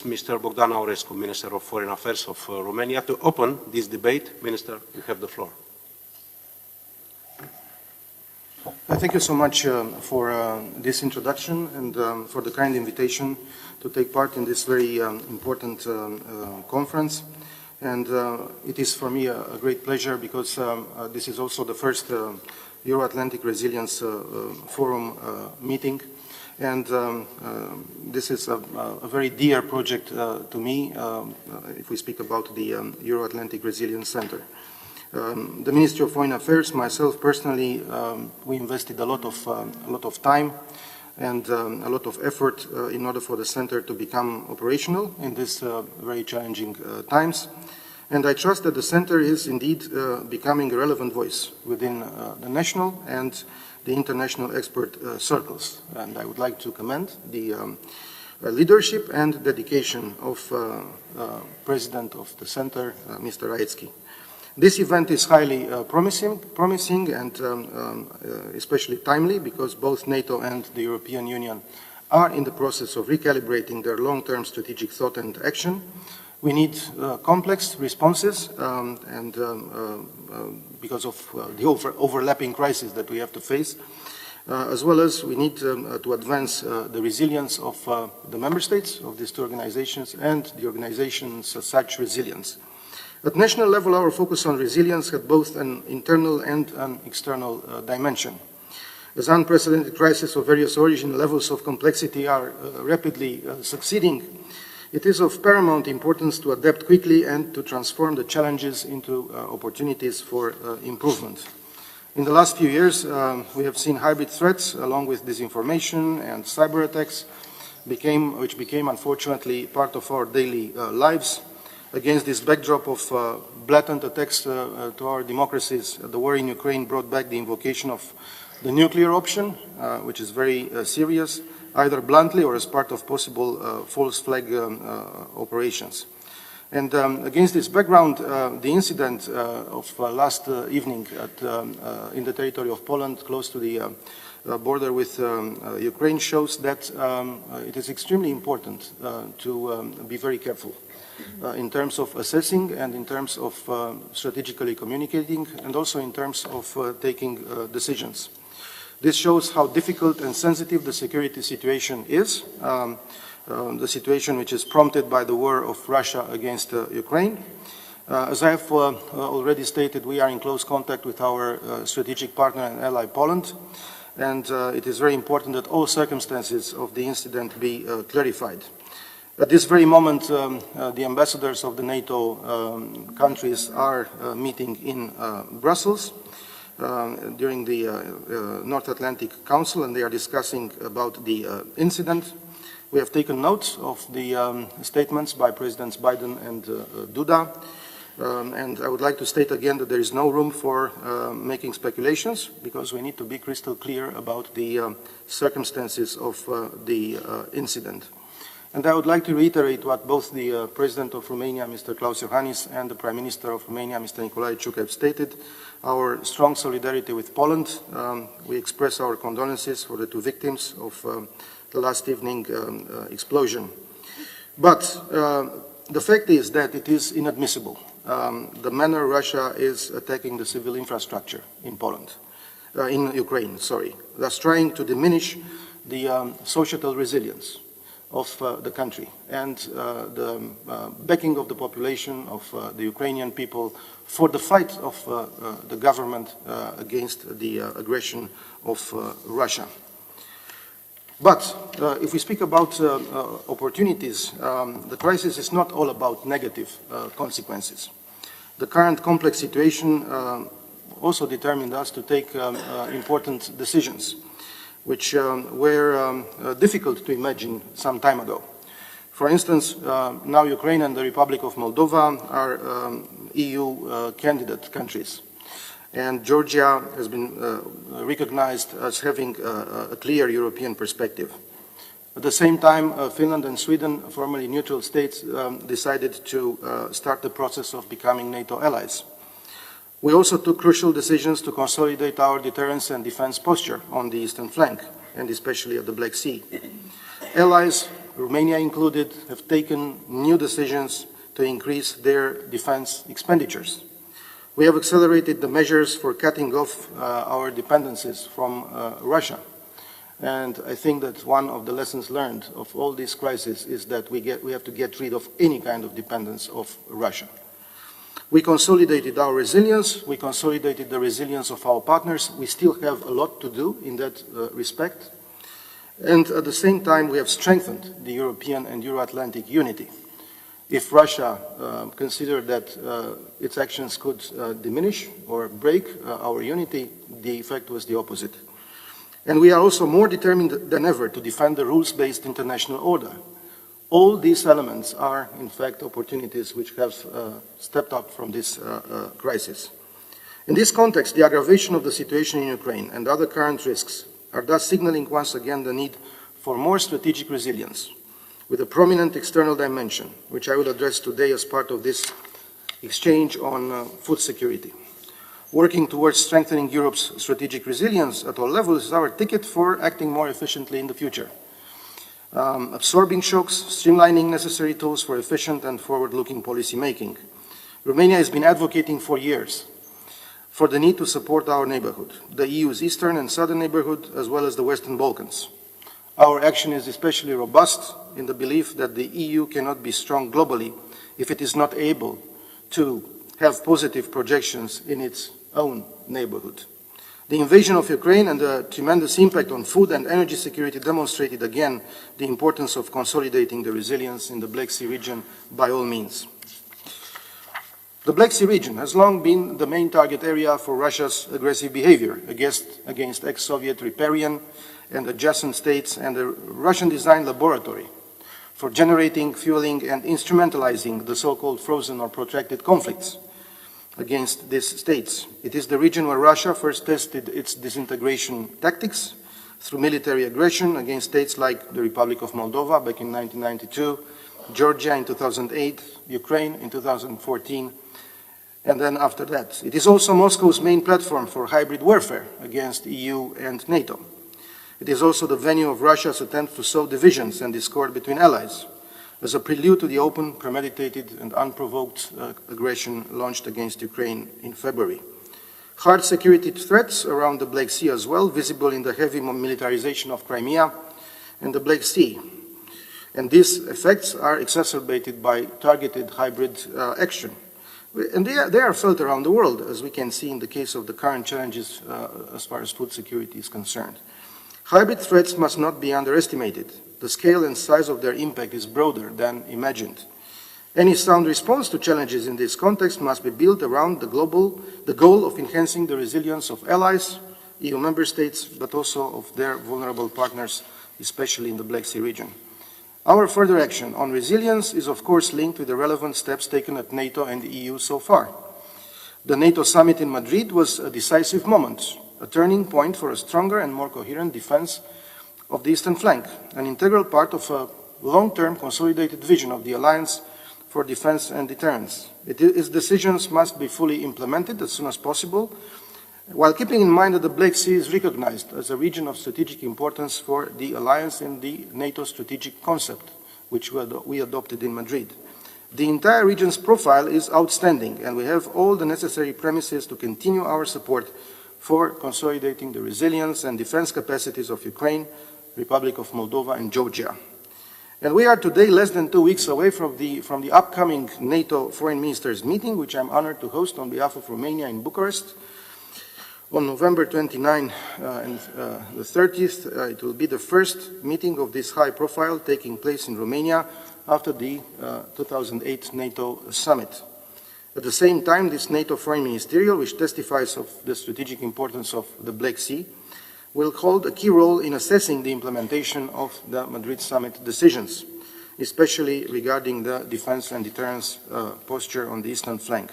Mr. B.Aurescu, Minister of Foreign Affairs of Romania, to open this debate. Minister, you have the floor. Thank you so much for this introduction and for the kind invitation to take part in this very important conference. And it is for me a great pleasure because this is also the first Euro-Atlantic Resilience Forum meeting. And this is a very dear project to me if we speak about the Euro-Atlantic Resilience Center. The Ministry of Foreign Affairs, myself personally, we invested a lot of time and a lot of effort in order for the center to become operational in these very challenging times. And I trust that the center is indeed becoming a relevant voice within the national and the international expert circles. And I would like to commend the leadership and dedication of President of the Center, Mr. B.Aurescu. This event is highly promising and especially timely because both NATO and the European Union are in the process of recalibrating their long-term strategic thought and action. We need complex responses and because of the overlapping crises that we have to face, as well as we need to advance the resilience of the member states of these two organizations and the organizations as such resilience. At national level, our focus on resilience had both an internal and an external dimension. As unprecedented crises of various origin levels of complexity are rapidly succeeding, it is of paramount importance to adapt quickly and to transform the challenges into opportunities for improvement. In the last few years, we have seen hybrid threats along with disinformation and cyber attacks, which became unfortunately part of our daily lives. Against this backdrop of blatant attacks to our democracies, the war in Ukraine brought back the invocation of the nuclear option, which is very serious, either bluntly or as part of possible false flag operations. And against this background, the incident of last evening in the territory of Poland, close to the border with Ukraine, shows that it is extremely important to be very careful in terms of assessing and in terms of strategically communicating and also in terms of taking decisions. This shows how difficult and sensitive the security situation is, the situation which is prompted by the war of Russia against Ukraine. As I have already stated, we are in close contact with our strategic partner and ally Poland, and it is very important that all circumstances of the incident be clarified. At this very moment, the ambassadors of the NATO countries are meeting in Brussels during the North Atlantic Council, and they are discussing about the incident. We have taken note of the statements by Presidents Biden and Duda, and I would like to state again that there is no room for making speculations because we need to be crystal clear about the circumstances of the incident. And I would like to reiterate what both the President of Romania, Mr. Klaus Iohannis, and the Prime Minister of Romania, Mr. Nicolae Ciucă, have stated. Our strong solidarity with Poland. We express our condolences for the two victims of the last evening explosion. But the fact is that it is inadmissible, the manner Russia is attacking the civil infrastructure in Ukraine, thus trying to diminish the societal resilience of the country and the backing of the population of the Ukrainian people for the fight of the government against the aggression of Russia. But if we speak about opportunities, the crisis is not all about negative consequences. The current complex situation also determined us to take important decisions which were difficult to imagine some time ago. For instance, now Ukraine and the Republic of Moldova are EU candidate countries, and Georgia has been recognized as having a clear European perspective. At the same time, Finland and Sweden, formerly neutral states, decided to start the process of becoming NATO allies. We also took crucial decisions to consolidate our deterrence and defense posture on the eastern flank, and especially at the Black Sea. Allies Romania included, have taken new decisions to increase their defense expenditures. We have accelerated the measures for cutting off our dependencies from Russia. And I think that one of the lessons learned of all these crises is that we have to get rid of any kind of dependence of Russia. We consolidated our resilience. We consolidated the resilience of our partners. We still have a lot to do in that respect. And at the same time, we have strengthened the European and Euro-Atlantic unity. If Russia considered that its actions could diminish or break our unity, the effect was the opposite. And we are also more determined than ever to defend the rules-based international order. All these elements are, in fact, opportunities which have stepped up from this crisis. In this context, the aggravation of the situation in Ukraine and other current risks are thus signaling once again the need for more strategic resilience, with a prominent external dimension, which I will address today as part of this exchange on food security. Working towards strengthening Europe's strategic resilience at all levels is our ticket for acting more efficiently in the future. Absorbing shocks, streamlining necessary tools for efficient and forward-looking policy making. Romania has been advocating for years for the need to support our neighborhood, the EU's eastern and southern neighborhood, as well as the Western Balkans. Our action is especially robust in the belief that the EU cannot be strong globally if it is not able to have positive projections in its own neighborhood. The invasion of Ukraine and the tremendous impact on food and energy security demonstrated again the importance of consolidating the resilience in the Black Sea region by all means. The Black Sea region has long been the main target area for Russia's aggressive behavior against ex-Soviet riparian and adjacent states, and a Russian-designed laboratory for generating, fueling, and instrumentalizing the so-called frozen or protracted conflicts against these states. It is the region where Russia first tested its disintegration tactics through military aggression against states like the Republic of Moldova back in 1992, Georgia in 2008, Ukraine in 2014, and then after that. It is also Moscow's main platform for hybrid warfare against EU and NATO. It is also the venue of Russia's attempt to sow divisions and discord between allies, as a prelude to the open, premeditated, and unprovoked aggression launched against Ukraine in February. Hard security threats around the Black Sea as well, visible in the heavy militarization of Crimea and the Black Sea. And these effects are exacerbated by targeted hybrid action. And they are felt around the world, as we can see in the case of the current challenges as far as food security is concerned. Hybrid threats must not be underestimated. The scale and size of their impact is broader than imagined. Any sound response to challenges in this context must be built around the goal of enhancing the resilience of allies, EU member states, but also of their vulnerable partners, especially in the Black Sea region. Our further action on resilience is of course linked with the relevant steps taken at NATO and the EU so far. The NATO summit in Madrid was a decisive moment, a turning point for a stronger and more coherent defense of the eastern flank, an integral part of a long-term consolidated vision of the alliance for defense and deterrence. Its decisions must be fully implemented as soon as possible, while keeping in mind that the Black Sea is recognized as a region of strategic importance for the alliance in the NATO strategic concept, which we adopted in Madrid. The entire region's profile is outstanding, and we have all the necessary premises to continue our support for consolidating the resilience and defense capacities of Ukraine, Republic of Moldova, and Georgia. And we are today less than 2 weeks away from the upcoming NATO Foreign Ministers meeting, which I'm honored to host on behalf of Romania in Bucharest. On November 29 and the 30th, it will be the first meeting of this high profile taking place in Romania after the 2008 NATO summit. At the same time, this NATO Foreign Ministerial, which testifies of the strategic importance of the Black Sea, will hold a key role in assessing the implementation of the Madrid summit decisions, especially regarding the defense and deterrence posture on the eastern flank.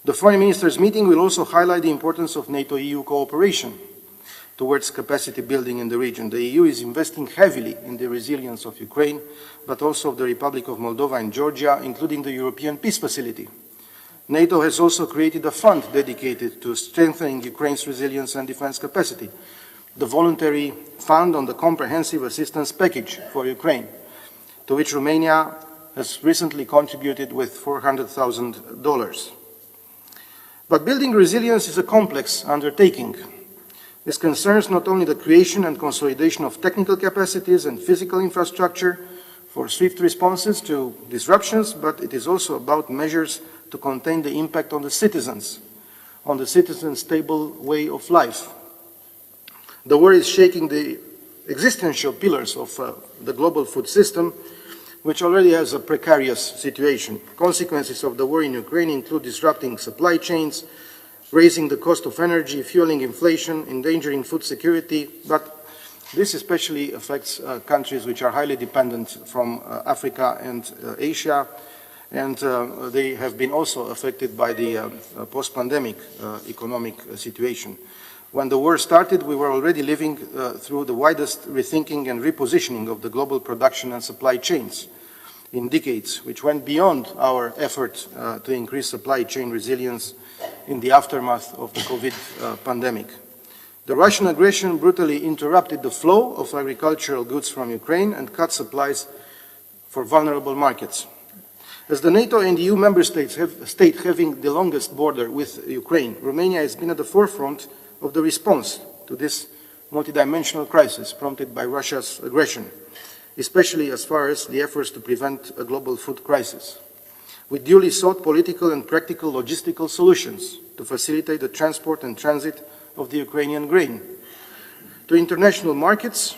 The Foreign Ministers meeting will also highlight the importance of NATO-EU cooperation towards capacity building in the region. The EU is investing heavily in the resilience of Ukraine, but also of the Republic of Moldova and Georgia, including the European Peace Facility. NATO has also created a fund dedicated to strengthening Ukraine's resilience and defense capacity, the voluntary fund on the comprehensive assistance package for Ukraine. to which Romania has recently contributed with $400,000. But building resilience is a complex undertaking. This concerns not only the creation and consolidation of technical capacities and physical infrastructure for swift responses to disruptions, but it is also about measures to contain the impact on the citizens' stable way of life. The war is shaking the existential pillars of the global food system, which already has a precarious situation. Consequences of the war in Ukraine include disrupting supply chains, raising the cost of energy, fueling inflation, endangering food security, but this especially affects countries which are highly dependent from Africa and Asia, and they have been also affected by the post-pandemic economic situation. When the war started, we were already living through the widest rethinking and repositioning of the global production and supply chains in decades, which went beyond our effort to increase supply chain resilience in the aftermath of the COVID pandemic. The Russian aggression brutally interrupted the flow of agricultural goods from Ukraine and cut supplies for vulnerable markets. As the NATO and EU member states having the longest border with Ukraine, Romania has been at the forefront of the response to this multidimensional crisis prompted by Russia's aggression, especially as far as the efforts to prevent a global food crisis. We duly sought political and practical logistical solutions to facilitate the transport and transit of the Ukrainian grain to international markets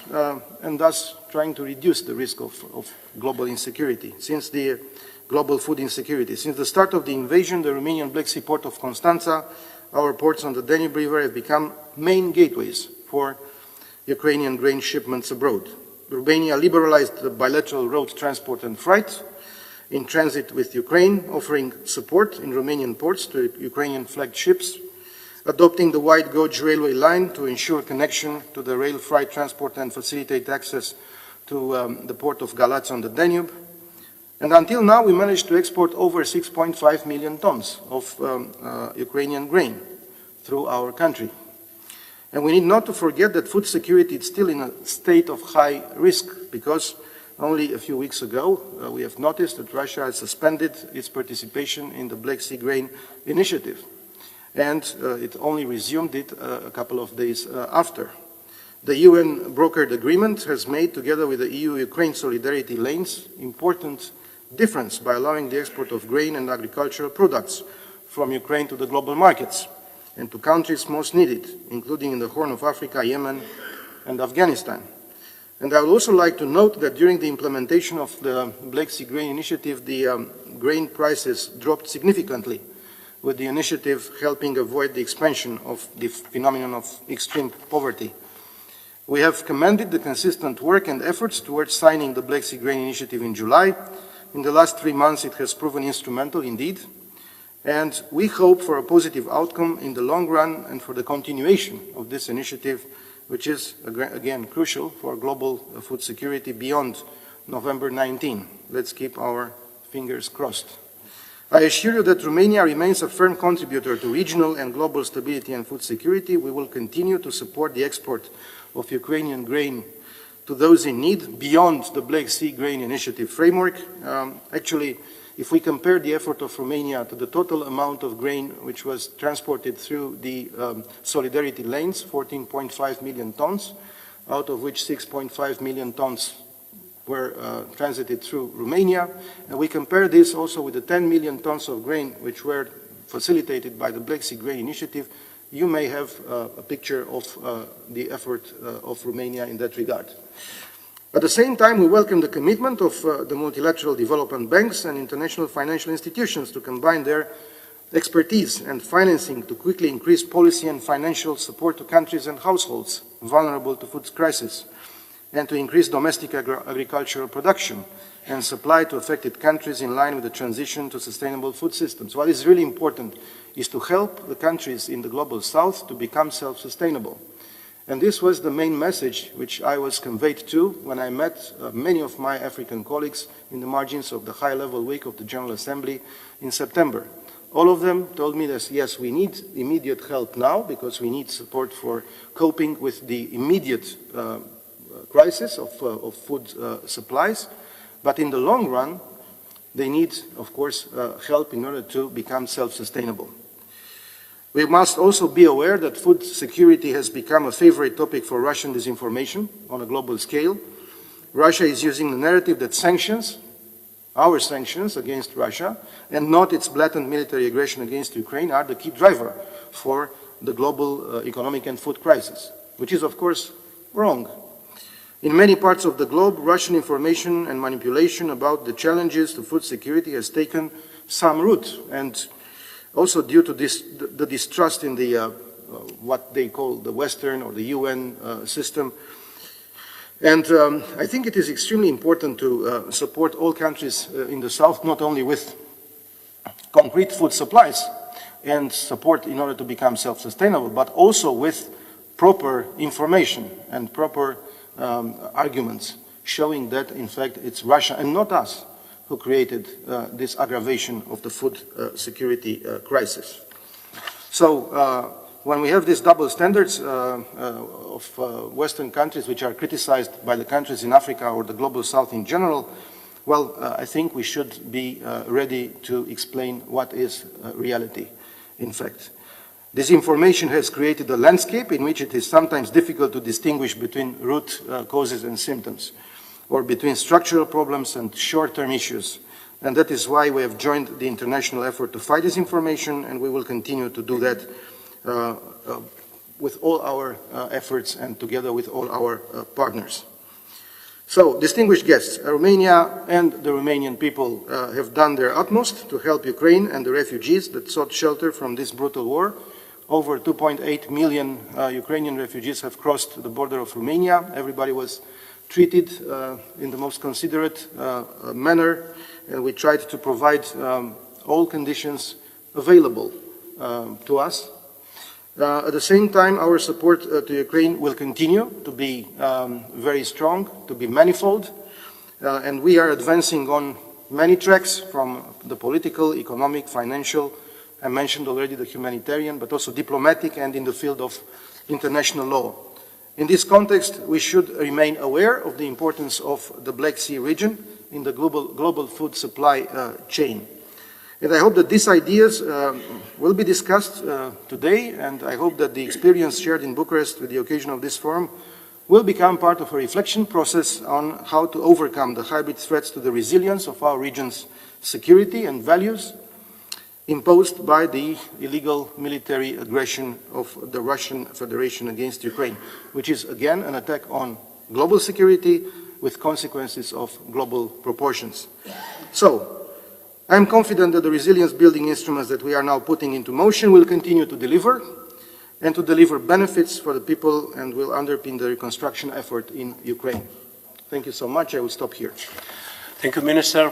and thus trying to reduce the risk of global insecurity. Since the global food insecurity. Since the start of the invasion, the Romanian Black Sea port of Constanța, our ports on the Danube River have become main gateways for Ukrainian grain shipments abroad. Romania liberalized the bilateral road transport and freight in transit with Ukraine, offering support in Romanian ports to Ukrainian flagged ships, adopting the wide gauge railway line to ensure connection to the rail freight transport and facilitate access to the port of Galați on the Danube. And until now, we managed to export over 6.5 million tons of Ukrainian grain through our country. And we need not to forget that food security is still in a state of high risk, because only a few weeks ago, we have noticed that Russia has suspended its participation in the Black Sea Grain Initiative. And it only resumed it a couple of days after. The UN brokered agreement has made, together with the EU-Ukraine solidarity lanes, important difference by allowing the export of grain and agricultural products from Ukraine to the global markets and to countries most needed, including in the Horn of Africa, Yemen, and Afghanistan. And I would also like to note that during the implementation of the Black Sea Grain Initiative, the grain prices dropped significantly, with the initiative helping avoid the expansion of the phenomenon of extreme poverty. We have commended the consistent work and efforts towards signing the Black Sea Grain Initiative in July. In the last 3 months, it has proven instrumental indeed, and we hope for a positive outcome in the long run and for the continuation of this initiative, which is, again, crucial for global food security beyond November 19. Let's keep our fingers crossed. I assure you that Romania remains a firm contributor to regional and global stability and food security. We will continue to support the export of Ukrainian grain to those in need beyond the Black Sea Grain Initiative framework. Actually, if we compare the effort of Romania to the total amount of grain which was transported through the solidarity lanes, 14.5 million tons, out of which 6.5 million tons were transited through Romania, and we compare this also with the 10 million tons of grain which were facilitated by the Black Sea Grain Initiative, you may have a picture of the effort of Romania in that regard. At the same time, we welcome the commitment of the multilateral development banks and international financial institutions to combine their expertise and financing to quickly increase policy and financial support to countries and households vulnerable to food crisis, and to increase domestic agricultural production and supply to affected countries in line with the transition to sustainable food systems. What is really important is to help the countries in the global south to become self-sustainable. And this was the main message which I was conveyed to when I met many of my African colleagues in the margins of the high-level week of the General Assembly in September. All of them told me that, yes, we need immediate help now because we need support for coping with the immediate crisis of food supplies, But in the long run, they need, of course, help in order to become self-sustainable. We must also be aware that food security has become a favorite topic for Russian disinformation on a global scale. Russia is using the narrative that sanctions, our sanctions against Russia, and not its blatant military aggression against Ukraine, are the key driver for the global economic and food crisis, which is, of course, wrong. In many parts of the globe, Russian information and manipulation about the challenges to food security has taken some root, and also due to the distrust in the what they call the Western or the UN system. And I think it is extremely important to support all countries in the South, not only with concrete food supplies and support in order to become self-sustainable, but also with proper information and proper arguments showing that, in fact, it's Russia and not us who created this aggravation of the food security crisis. So when we have these double standards of Western countries which are criticized by the countries in Africa or the global South in general, well, I think we should be ready to explain what is reality, in fact. This information has created a landscape in which it is sometimes difficult to distinguish between root causes and symptoms, or between structural problems and short-term issues. And that is why we have joined the international effort to fight disinformation, and we will continue to do that with all our efforts and together with all our partners. So, distinguished guests, Romania and the Romanian people have done their utmost to help Ukraine and the refugees that sought shelter from this brutal war. Over 2.8 million Ukrainian refugees have crossed the border of Romania. Everybody was treated in the most considerate manner, and we tried to provide all conditions available to us. At the same time, our support to Ukraine will continue to be very strong, to be manifold, and we are advancing on many tracks, from the political, economic, financial, I mentioned already the humanitarian, but also diplomatic and in the field of international law. In this context, we should remain aware of the importance of the Black Sea region in the global food supply chain. And I hope that these ideas will be discussed today, and I hope that the experience shared in Bucharest with the occasion of this forum will become part of a reflection process on how to overcome the hybrid threats to the resilience of our region's security and values imposed by the illegal military aggression of the Russian Federation against Ukraine, which is again an attack on global security with consequences of global proportions. So, I am confident that the resilience building instruments that we are now putting into motion will continue to deliver and to deliver benefits for the people and will underpin the reconstruction effort in Ukraine. Thank you so much. I will stop here. Thank you, Minister,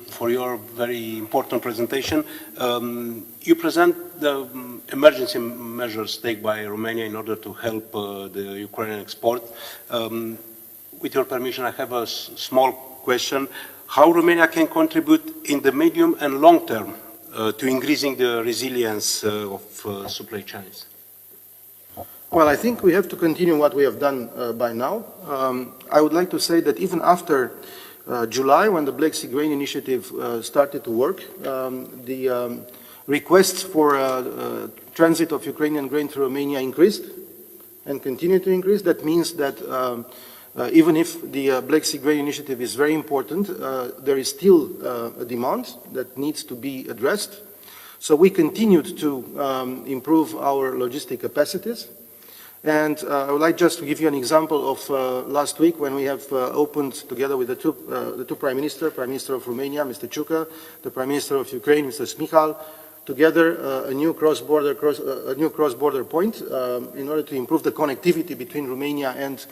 for your very important presentation. You present the emergency measures taken by Romania in order to help the Ukrainian export. With your permission, I have a small question. How Romania can contribute in the medium and long term to increasing the resilience of supply chains? Well, I think we have to continue what we have done by now. I would like to say that even after July, when the Black Sea Grain Initiative started to work, the requests for transit of Ukrainian grain through Romania increased and continue to increase. That means that even if the Black Sea Grain Initiative is very important, there is still a demand that needs to be addressed. So we continued to improve our logistic capacities. And I would like just to give you an example of last week when we have opened together with the two Prime Minister of Romania, Mr. Ciucă, the Prime Minister of Ukraine, Mr. Smichal, together a new cross-border point in order to improve the connectivity between Romania and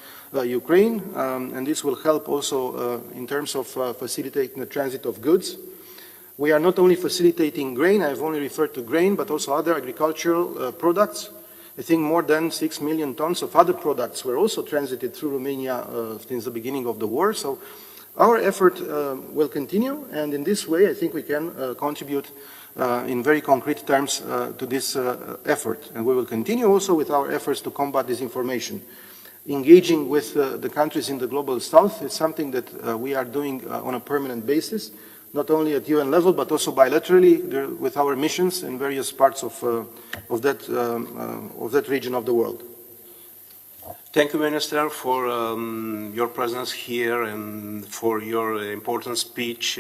Ukraine, and this will help also in terms of facilitating the transit of goods. We are not only facilitating grain, I have only referred to grain, but also other agricultural products. I think more than 6 million tons of other products were also transited through Romania since the beginning of the war. So our effort will continue, and in this way I think we can contribute in very concrete terms to this effort. And we will continue also with our efforts to combat disinformation. engaging with the countries in the Global South. It's something that we are doing on a permanent basis, not only at UN level, but also bilaterally with our missions in various parts of that region of the world. Thank you, Minister, for your presence here and for your important speech.